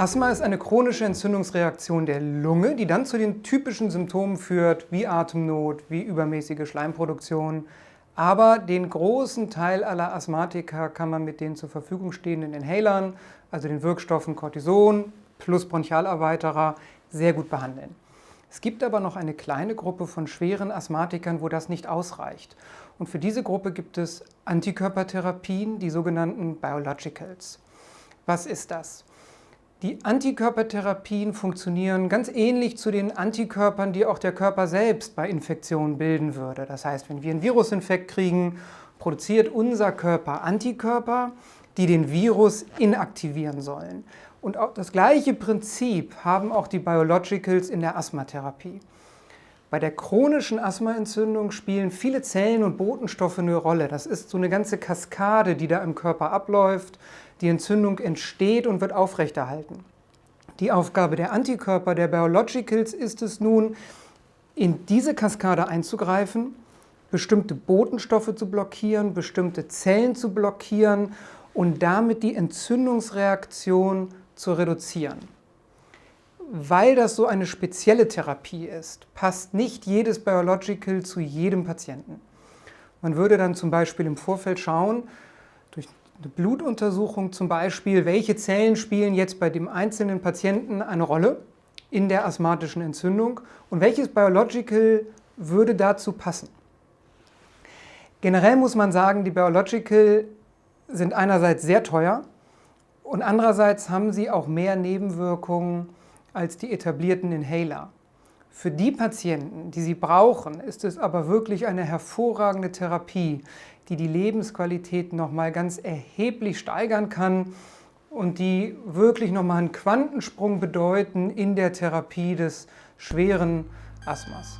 Asthma ist eine chronische Entzündungsreaktion der Lunge, die dann zu den typischen Symptomen führt, wie Atemnot, wie übermäßige Schleimproduktion. Aber den großen Teil aller Asthmatiker kann man mit den zur Verfügung stehenden Inhalern, also den Wirkstoffen Cortison plus Bronchialerweiterer, sehr gut behandeln. Es gibt aber noch eine kleine Gruppe von schweren Asthmatikern, wo das nicht ausreicht. Und für diese Gruppe gibt es Antikörpertherapien, die sogenannten Biologicals. Was ist das? Die Antikörpertherapien funktionieren ganz ähnlich zu den Antikörpern, die auch der Körper selbst bei Infektionen bilden würde. Das heißt, wenn wir einen Virusinfekt kriegen, produziert unser Körper Antikörper, die den Virus inaktivieren sollen. Und auch das gleiche Prinzip haben auch die Biologicals in der Asthmatherapie. Bei der chronischen Asthmaentzündung spielen viele Zellen und Botenstoffe eine Rolle. Das ist so eine ganze Kaskade, die da im Körper abläuft. Die Entzündung entsteht und wird aufrechterhalten. Die Aufgabe der Antikörper, der Biologicals, ist es nun, in diese Kaskade einzugreifen, bestimmte Botenstoffe zu blockieren, bestimmte Zellen zu blockieren und damit die Entzündungsreaktion zu reduzieren. Weil das so eine spezielle Therapie ist, passt nicht jedes Biological zu jedem Patienten. Man würde dann zum Beispiel im Vorfeld schauen, durch eine Blutuntersuchung zum Beispiel, welche Zellen spielen jetzt bei dem einzelnen Patienten eine Rolle in der asthmatischen Entzündung und welches Biological würde dazu passen. Generell muss man sagen, die Biological sind einerseits sehr teuer und andererseits haben sie auch mehr Nebenwirkungen als die etablierten Inhaler. Für die Patienten, die sie brauchen, ist es aber wirklich eine hervorragende Therapie, die die Lebensqualität nochmal ganz erheblich steigern kann und die wirklich nochmal einen Quantensprung bedeuten in der Therapie des schweren Asthmas.